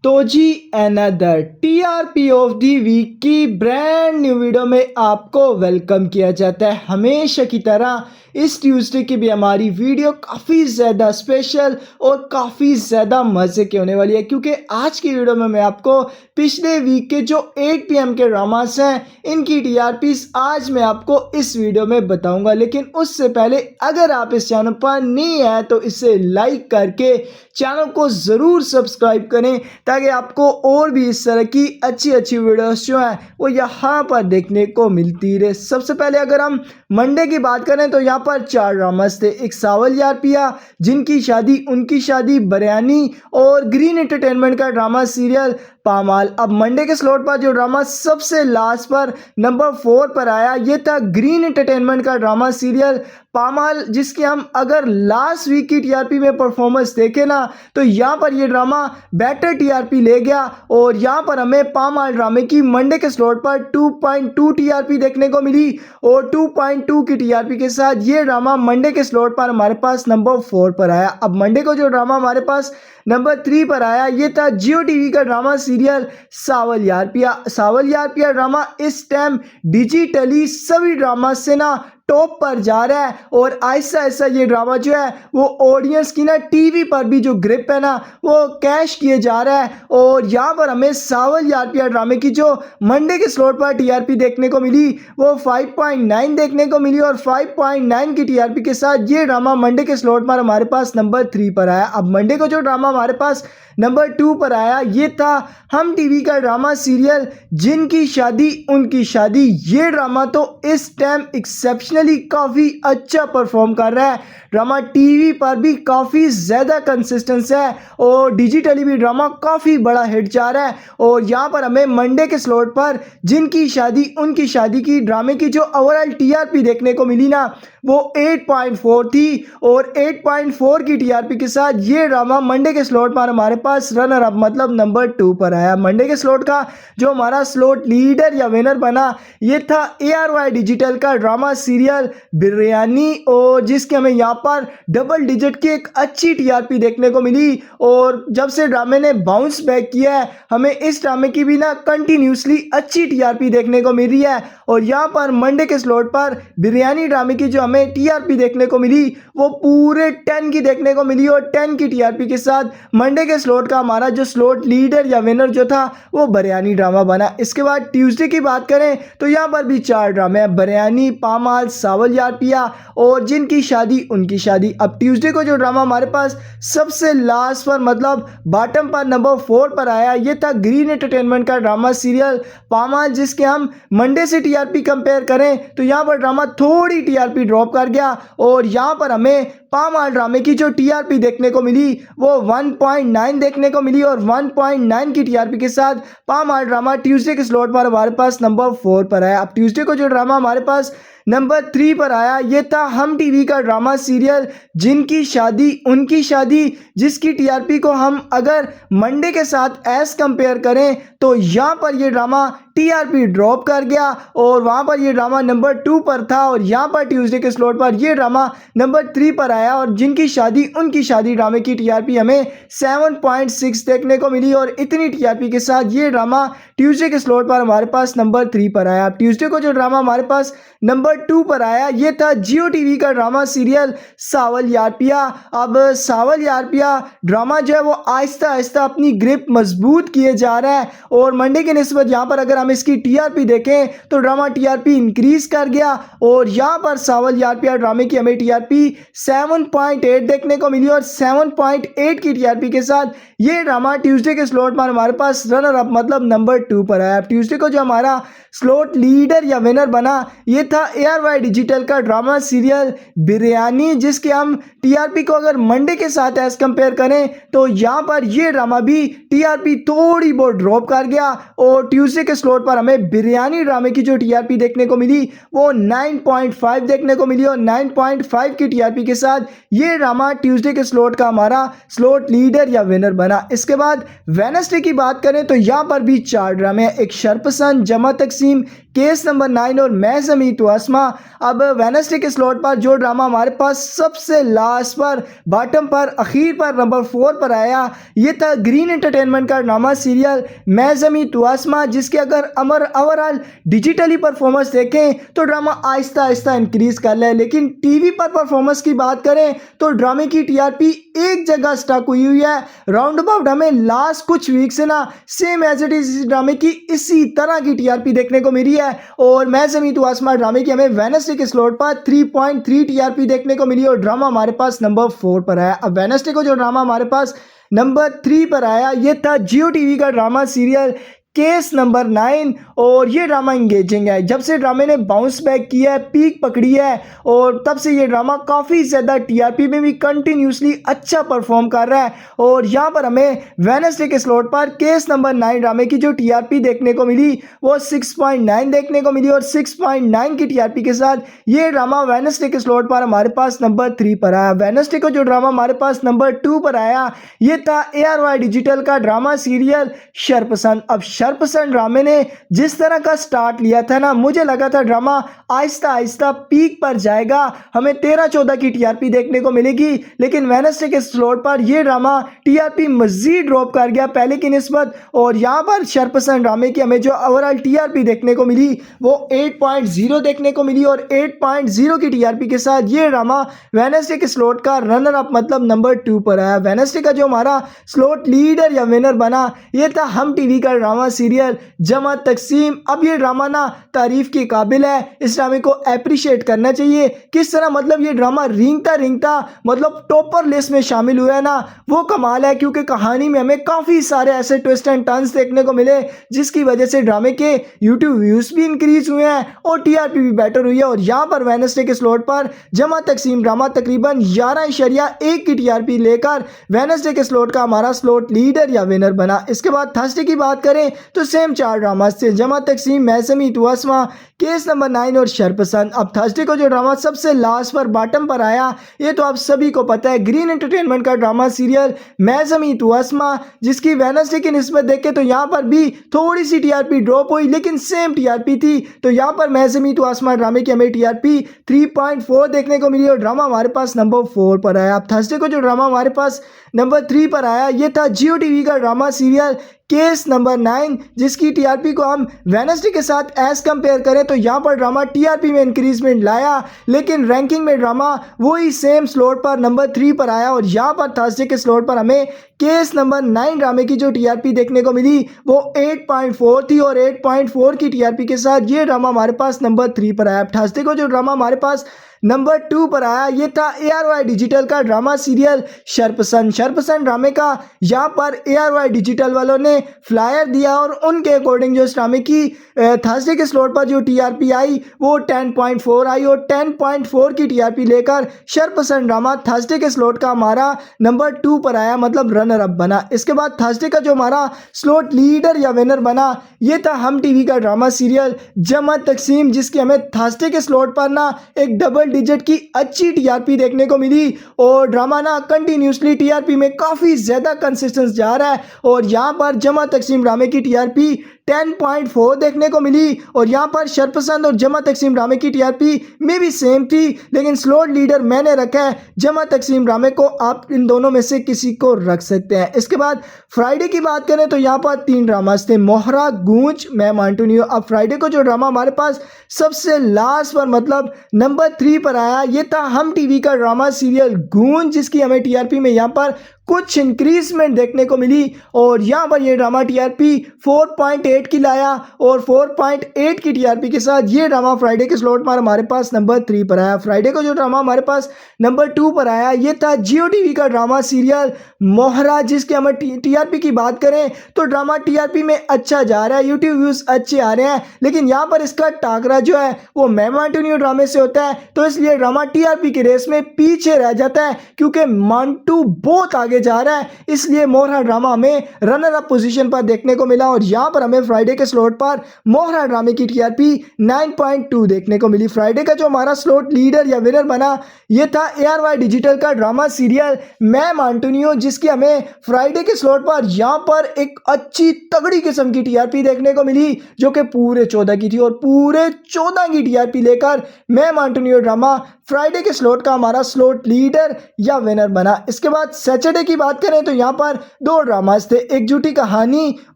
तो जी another TRP of the week की ब्रांड न्यू वीडियो में आपको वेलकम किया जाता है। हमेशा की तरह इस ट्यूसडे की भी हमारी वीडियो काफ़ी ज़्यादा स्पेशल और काफ़ी ज़्यादा मज़े की होने वाली है, क्योंकि आज की वीडियो में मैं आपको पिछले वीक के जो 8 PM के ड्रामास हैं इनकी टीआरपीस आज मैं आपको इस वीडियो में बताऊंगा। लेकिन उससे पहले अगर आप इस चैनल पर नए हैं तो इसे लाइक करके चैनल को ज़रूर सब्सक्राइब करें, ताकि आपको और भी इस तरह की अच्छी अच्छी वीडियोस जो हैं वो यहाँ पर देखने को मिलती रहे। सबसे पहले अगर हम मंडे की बात करें तो यहाँ पर 4 ड्रामास थे। एक सावल यार पिया, जिनकी शादी उनकी शादी, बिरयानी और ग्रीन एंटरटेनमेंट का ड्रामा सीरियल पामाल। अब मंडे के स्लॉट पर जो ड्रामा सबसे लास्ट पर नंबर 4 पर आया ये था ग्रीन एंटरटेनमेंट का ड्रामा सीरियल पामाल, जिसकी हम अगर लास्ट वीक की टीआरपी में परफॉर्मेंस देखें ना तो यहाँ पर ये ड्रामा बेटर टीआरपी ले गया और यहाँ पर हमें पामाल ड्रामे की मंडे के स्लॉट पर 2.2 टीआरपी देखने को मिली और 2.2 की टीआरपी के साथ ये ड्रामा मंडे के स्लॉट पर हमारे पास नंबर 4 पर आया। अब मंडे को जो ड्रामा हमारे पास नंबर 3 पर आया ये था जियो टीवी का ड्रामा सीरियल सावल यार पिया। सावल यार पिया ड्रामा इस टाइम डिजिटली सभी ड्रामा से ना टॉप पर जा रहा है और ऐसा ऐसा ये ड्रामा जो है वो ऑडियंस की ना टीवी पर भी जो ग्रिप है ना वो कैश किए जा रहा है। और यहाँ पर हमें सावल यार पिया ड्रामे की जो मंडे के स्लॉट पर टीआरपी देखने को मिली वो 5.9 देखने को मिली और 5.9 की टीआरपी के साथ ये ड्रामा मंडे के स्लॉट पर हमारे पास नंबर 3 पर आया। अब मंडे को जो ड्रामा हमारे पास नंबर 2 पर आया ये था हम टीवी का ड्रामा सीरियल जिनकी शादी उनकी शादी। ये ड्रामा तो इस टाइम एक्सेप्शनली काफ़ी अच्छा परफॉर्म कर रहा है। ड्रामा टीवी पर भी काफ़ी ज़्यादा कंसिस्टेंस है और डिजिटली भी ड्रामा काफ़ी बड़ा हिट जा रहा है। और यहाँ पर हमें मंडे के स्लॉट पर जिनकी शादी उनकी शादी की ड्रामे की जो ओवरऑल टीआरपी देखने को मिली ना वो 8.4 थी और 8.4 की टीआरपी के साथ ये ड्रामा मंडे के स्लॉट पर हमारे पास रनर अप मतलब नंबर 2 पर आया। मंडे के स्लॉट का जो हमारा स्लॉट लीडर या विनर बना ये था ARY डिजिटल का ड्रामा सीरियल बिरयानी, और जिसके हमें यहाँ पर डबल डिजिट की एक अच्छी टीआरपी देखने को मिली। और जब से ड्रामे ने बाउंस बैक किया है हमें इस ड्रामे की भी ना कंटिन्यूसली अच्छी टीआरपी देखने को मिल रही है। और यहाँ पर मंडे के स्लॉट पर बिरयानी ड्रामे की जो हमें टीआरपी देखने को मिली वो पूरे 10 की देखने को मिली और 10 की टीआरपी के साथ मंडे के स्लॉट का हमारा जो स्लॉट लीडर या विनर जो था वो बिरयानी ड्रामा बना। इसके बाद ट्यूसडे की बात करें तो यहाँ पर भी 4 ड्रामे हैं, बिरयानी, पामाल, सावल यार पिया और जिनकी शादी उनकी शादी। अब ट्यूसडे को जो ड्रामा हमारे पास सबसे लास्ट पर मतलब बॉटम पर नंबर 4 पर आया ये था ग्रीन एंटरटेनमेंट का ड्रामा सीरियल पामाल, जिसके हम मंडे से टीआरपी कंपेयर करें तो यहाँ पर ड्रामा थोड़ी टीआरपी ड्रॉप कर गया और यहाँ पर हमें पामाल ड्रामे की जो टीआरपी देखने को मिली वो 1.9 देखने को मिली और 1.9 की टीआरपी के साथ पामाल ड्रामा ट्यूसडे के स्लॉट पर हमारे पास नंबर 4 पर आया। अब ट्यूसडे को जो ड्रामा हमारे पास नंबर 3 पर आया ये था हम टीवी का ड्रामा सीरियल जिनकी शादी उनकी शादी, जिसकी टीआरपी को हम अगर मंडे के साथ एज कंपेयर करें तो यहाँ पर ये ड्रामा टीआरपी ड्रॉप कर गया और वहाँ पर ये ड्रामा नंबर 2 पर था और यहाँ पर ट्यूसडे के स्लॉट पर ये ड्रामा नंबर 3 पर आया। और जिनकी शादी उनकी शादी ड्रामे की टीआरपी हमें 7.6 देखने को मिली और इतनी टीआरपी के साथ ये ड्रामा ट्यूसडे के स्लॉट पर हमारे पास नंबर 3 पर आया। ट्यूसडे को जो ड्रामा हमारे पास नंबर 2 पर आया ये था जियो टीवी का ड्रामा सीरियल सावल यार पिया। अब सावल यार पिया ड्रामा जो है वो आहिस्ता आहिस्ता अपनी ग्रिप मजबूत किए जा रहा है और मंडे के निस्बत यहाँ पर अगर हम इसकी टीआरपी देखें तो ड्रामा टीआरपी इंक्रीज कर गया और यहाँ पर सावल यार पिया ड्रामे की हमें टीआरपी 7.8 देखने को मिली और 7.8 की टीआरपी के साथ ये ड्रामा ट्यूसडे के स्लॉट पर हमारे पास रनर अप मतलब नंबर 2 पर आया। ट्यूसडे को जो हमारा स्लॉट लीडर या विनर बना ये था ARY डिजिटल का ड्रामा सीरियल बिरयानी, जिसके हम टीआरपी को अगर मंडे के साथ एज कंपेयर करें तो यहाँ पर ये ड्रामा भी टीआरपी थोड़ी बहुत ड्रॉप कर गया और ट्यूसडे के स्लॉट पर हमें बिरयानी ड्रामे की जो टीआरपी देखने को मिली वो 9.5 देखने को मिली और 9.5 की टीआरपी के साथ ये ड्रामा ट्यूसडे के स्लॉट का हमारा स्लॉट लीडर या विनर बना। इसके बाद वेडनेसडे की बात करें तो यहाँ पर भी 4 ड्रामे, एक शरपसंद, जमा तकसीम, केस नंबर 9 और मैं ज़मीं तू आसमां। अब वेडनेसडे के स्लॉट पर जो ड्रामा हमारे पास सबसे लास्ट पर बॉटम पर आखिर पर नंबर 4 पर आया, ये था ग्रीन एंटरटेनमेंट का ड्रामा सीरियल मैं ज़मीं तू आसमां, जिसके अगर ओवरऑल डिजिटली परफॉर्मेंस देखें तो ड्रामा आहिस्ता आहिस्ता इंक्रीज कर रहा है, लेकिन टीवी पर परफॉर्मेंस की बात करें तो ड्रामे की टीआरपी एक जगह स्टक हुई है। राउंड अबाउट हमें लास्ट कुछ वीक से ना सेम एज इट इज ड्रामे की इसी तरह की टीआरपी देखने को मिली है, और मैं ज़मीं तू आसमां ड्रामे की हमें वेडनेसडे के स्लॉट पर 3.3 टीआरपी देखने को मिली और ड्रामा हमारे पास नंबर 4 पर आया। अब वेडनेसडे को जो ड्रामा हमारे पास नंबर 3 पर आया, ये था जियो टीवी का ड्रामा सीरियल केस नंबर 9, और ये ड्रामा इंगेजिंग है। जब से ड्रामे ने बाउंस बैक किया है, पीक पकड़ी है, और तब से ये ड्रामा काफ़ी ज़्यादा टीआरपी में भी कंटिन्यूसली अच्छा परफॉर्म कर रहा है। और यहाँ पर हमें वेडनेसडे के स्लॉट पर केस नंबर 9 ड्रामे की जो टीआरपी देखने को मिली वो 6.9 देखने को मिली, और 6.9 की टीआरपी के साथ ये ड्रामा वेडनेसडे के स्लॉट पर हमारे पास नंबर 3 पर आया। वेडनेसडे को जो ड्रामा हमारे पास नंबर 2 पर आया, ये था ARY डिजिटल का ड्रामा सीरियल शरपसंद। अब शरपसंद ड्रामे ने जिस तरह का स्टार्ट लिया था ना, मुझे लगा था ड्रामा आहिस्ता आहिस्ता पीक पर जाएगा, हमें 13-14 की टीआरपी देखने को मिलेगी, लेकिन वेडनेसडे के स्लॉट पर यह ड्रामा टीआरपी मजीद ड्रॉप कर गया पहले की निस्बत, और यहां पर शरपसंद ड्रामे की हमें जो ओवरऑल टीआरपी देखने को मिली वो 8.0 देखने को मिली, और 8.0 की टीआरपी के साथ ये ड्रामा वेडनेसडे के स्लॉट का रनर अप मतलब नंबर 2 पर आया। वेडनेसडे का जो हमारा स्लॉट लीडर या विनर बना, ये था हम टीवी का ड्रामा सीरियल जमा तकसीम। अब ये ड्रामा ना तारीफ के काबिल है, इस ड्रामे को अप्रिशिएट करना चाहिए। किस तरह मतलब ये ड्रामा रेंगता मतलब टॉपर लिस्ट में शामिल हुआ है ना, वो कमाल है, क्योंकि कहानी में हमें काफ़ी सारे ऐसे ट्विस्ट एंड टर्न्स देखने को मिले जिसकी वजह से ड्रामे के यूट्यूब व्यूज़ भी इंक्रीज हुए हैं और टीआरपी भी बेटर हुई है। और यहाँ पर वेडनेसडे के स्लॉट पर जमा तकसीम ड्रामा तकरीबन 11.1 की टीआरपी लेकर वेडनेसडे के स्लॉट का हमारा स्लॉट लीडर या विनर बना। इसके बाद थर्सडे की बात करें तो सेम 4 ड्रामा थे, जमा तकसीम, मैं ज़मीं तू आसमां, केस नंबर 9 और शरपसंद। अब थर्सडे को जो ड्रामा सबसे लास्ट पर बॉटम पर आया, ये तो आप सभी को पता है, ग्रीन एंटरटेनमेंट का ड्रामा सीरियल मैं ज़मीं तू आसमां, जिसकी वेडनेसडे की निस्बत देखें तो यहाँ पर भी थोड़ी सी टीआरपी ड्रॉप हुई, लेकिन सेम टीआरपी थी। तो यहाँ पर मैं ज़मीं तू आसमां ड्रामे की हमें टीआरपी 3.4 देखने को मिली और ड्रामा हमारे पास नंबर 4 पर आया। अब थर्सडे को जो ड्रामा हमारे पास नंबर 3 पर आया, ये था जियो टीवी का ड्रामा सीरियल केस नंबर 9, जिसकी टीआरपी को हम वेडनेसडे के साथ एज कंपेयर करें तो यहाँ पर ड्रामा टीआरपी में इंक्रीजमेंट लाया, लेकिन रैंकिंग में ड्रामा वही सेम स्लॉट पर नंबर 3 पर आया। और यहाँ पर थर्सडे के स्लॉट पर हमें केस नंबर 9 ड्रामे की जो टीआरपी देखने को मिली वो 8.4 थी, और 8.4 की टीआरपी के साथ ये ड्रामा हमारे पास नंबर 3 पर आया। थर्सडे को जो ड्रामा हमारे पास नंबर 2 पर आया, ये था ARY डिजिटल का ड्रामा सीरियल शरपसंद। शरपसंद ड्रामे का यहाँ पर ARY डिजिटल वालों ने फ्लायर दिया और उनके अकॉर्डिंग जो इस ड्रामे की थर्सडे के स्लॉट पर जो टीआरपी आई वो 10.4 आई, और 10.4 की टीआरपी लेकर शरपसंद ड्रामा थर्सडे के स्लॉट का हमारा नंबर 2 पर आया, मतलब रनर अप बना। इसके बाद थर्सडे का जो हमारा स्लॉट लीडर या विनर बना, ये था हम टीवी का ड्रामा सीरियल जमा तकसीम, जिसकी हमें थर्सडे के स्लॉट पर ना एक डबल डिजिट की अच्छी टीआरपी देखने को मिली, और ड्रामा ना कंटिन्यूसली टीआरपी में काफ़ी ज़्यादा कंसिस्टेंस जा रहा है। और यहाँ पर जमा तकसीम ड्रामे की टीआरपी 10.4 देखने को मिली, और यहाँ पर शरपसंद और जमा तकसीम ड्रामे की टीआरपी में भी सेम थी, लेकिन स्लॉट लीडर मैंने रखा है जमा तकसीम ड्रामे को, आप इन दोनों में से किसी को रख सकते हैं। इसके बाद फ्राइडे की बात करें तो यहाँ पर 3 ड्रामास थे, मोहरा, गूंज, मैं मांटू नहीं हूँ। अब फ्राइडे को जो ड्रामा हमारे पास सबसे लास्ट पर मतलब नंबर 3 पर आया, ये था हम टीवी का ड्रामा सीरियल गूंज, जिसकी हमें टीआरपी में यहाँ पर कुछ इंक्रीजमेंट देखने को मिली, और यहाँ पर ये ड्रामा टीआरपी 4.8 की लाया, और 4.8 की टीआरपी के साथ ये ड्रामा फ्राइडे के स्लॉट पर हमारे पास नंबर 3 पर आया। फ्राइडे को जो ड्रामा हमारे पास नंबर 2 पर आया, ये था जियो टीवी का ड्रामा सीरियल मोहरा, जिसके हम टीआरपी की बात करें तो ड्रामा टीआरपी में अच्छा जा रहा है, यूट्यूब व्यूज अच्छे आ रहे हैं, लेकिन यहाँ पर इसका टाकरा जो है वो मैं मांटू नहीं हूँ ड्रामे से होता है, तो इसलिए ड्रामा टीआरपी की रेस में पीछे रह जाता है, क्योंकि मांटू बहुत आगे आगे जा रहा है, इसलिए मोहरा ड्रामा हमें रनर अप पोजीशन पर देखने को मिला और यहाँ पर हमें फ्राइडे के स्लॉट पर मोहरा ड्रामे की टीआरपी 9.2 देखने को मिली। फ्राइडे का जो हमारा स्लॉट लीडर या विनर बना ये था ARY डिजिटल का ड्रामा सीरियल मैम एंटोनियो, जिसकी हमें फ्राइडे के स्लॉट पर यहाँ पर एक अच्छी तगड़ी किस्म की टीआरपी देखने को मिली जो कि पूरे 14 की थी और पूरे 14 की टीआरपी लेकर मैम एंटोनियो ड्रामा फ्राइडे के स्लॉट का हमारा स्लॉट लीडर या विनर बना। इसके बाद सैटरडे की बात करें तो यहाँ पर दो ड्रामास थे, एक झूठी कहानी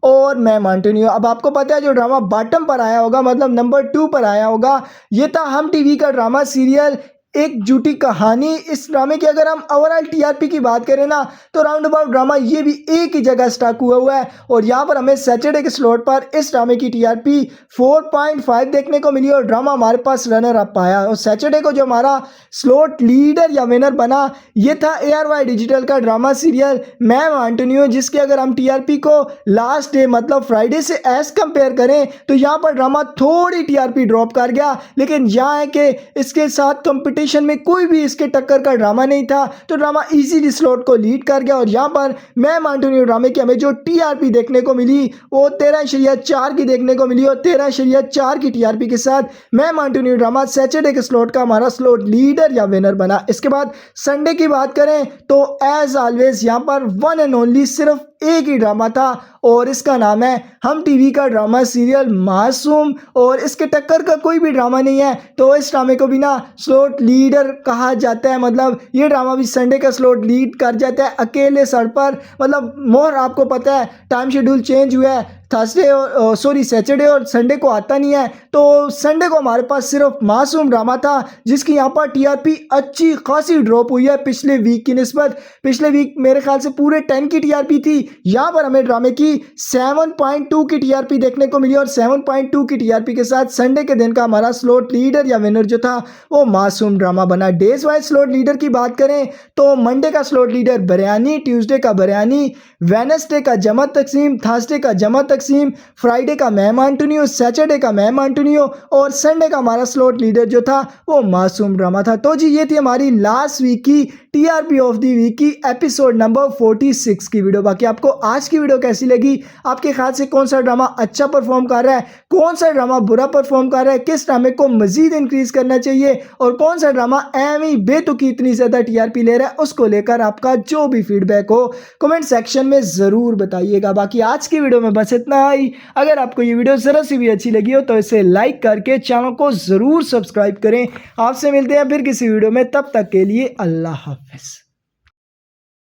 और मैम एंटोनियो। अब आपको पता है जो ड्रामा बॉटम पर आया होगा, मतलब नंबर 2 पर आया होगा, ये था हम टीवी का ड्रामा सीरियल एक झूठी कहानी। इस ड्रामे की अगर हम ओवरऑल टीआरपी की बात करें ना तो राउंड अबाउट ड्रामा ये भी एक ही जगह स्टक हुआ है और यहाँ पर हमें सैटरडे के स्लॉट पर इस ड्रामे की टीआरपी 4.5 देखने को मिली और ड्रामा हमारे पास रनर अप आया। और सैटरडे को जो हमारा स्लॉट लीडर या विनर बना ये था ARY डिजिटल का ड्रामा सीरियल मैम एंटोनियो, जिसके अगर हम टीआरपी को लास्ट डे मतलब फ्राइडे से एज कंपेयर करें तो यहाँ पर ड्रामा थोड़ी टीआरपी ड्रॉप कर गया, लेकिन यहाँ है कि इसके साथ कंपटीशन में कोई भी इसके टक्कर का ड्रामा नहीं था तो ड्रामा इजीली स्लॉट को लीड कर गया। और यहाँ पर मैम एंटोनियो ड्रामे की हमें जो टीआरपी देखने को मिली वो 13.4 की देखने को मिली और 13.4 की टीआरपी के साथ मैम एंटोनियो ड्रामा सैटरडे के स्लॉट का हमारा स्लॉट लीडर या विनर बना। इसके बाद संडे की बात करें तो एज ऑलवेज यहाँ पर वन एंड ओनली सिर्फ एक ही ड्रामा था और इसका नाम है हम टीवी का ड्रामा सीरियल मासूम, और इसके टक्कर का कोई भी ड्रामा नहीं है तो इस ड्रामे को भी ना स्लॉट लीडर कहा जाता है। मतलब ये ड्रामा भी संडे का स्लॉट लीड कर जाता है अकेले सर पर। मतलब मोर आपको पता है टाइम शेड्यूल चेंज हुआ है, थर्सडे और सैटरडे और संडे को आता नहीं है, तो संडे को हमारे पास सिर्फ मासूम ड्रामा था जिसकी यहाँ पर टीआरपी अच्छी खासी ड्रॉप हुई है पिछले वीक की निस्बत। पिछले वीक मेरे ख्याल से पूरे 10 की टीआरपी थी, यहाँ पर हमें ड्रामे की 7.2 की टीआरपी देखने को मिली और 7.2 की टीआरपी के साथ संडे के दिन का हमारा स्लॉट लीडर या विनर जो था वो मासूम ड्रामा बना। डेज वाइज स्लॉट लीडर की बात करें तो मंडे का स्लॉट लीडर बिरयानी, ट्यूसडे का बिरयानी, वेडनेसडे का जमा तकसीम, थर्सडे का जमा तकसीम, फ्राइडे का मैम एंटोनियो, सैटरडे का मैम एंटोनियो और संडे का हमारा स्लॉट लीडर जो था वो मासूम ड्रामा था। तो जी ये थी हमारी लास्ट वीक की टीआरपी ऑफ द वीक की एपिसोड नंबर 46 की वीडियो। बाकी आपको आज की वीडियो कैसी लगी, आपके ख्याल से कौन सा ड्रामा अच्छा परफॉर्म कर रहा है, कौन सा ड्रामा बुरा परफॉर्म कर रहा है, किस ड्रामे को मजीद इंक्रीज करना चाहिए और कौन सा ड्रामा एमी बेतुकी इतनी ज्यादा टीआरपी ले रहा है, उसको लेकर आपका जो भी फीडबैक हो कमेंट सेक्शन में जरूर बताइएगा। बाकी आज की वीडियो में बस इतना ही। अगर आपको ये वीडियो जरा सी भी अच्छी लगी हो तो इसे लाइक करके चैनल को जरूर सब्सक्राइब करें। आपसे मिलते हैं फिर किसी वीडियो में, तब तक के लिए अल्लाह हाफिज।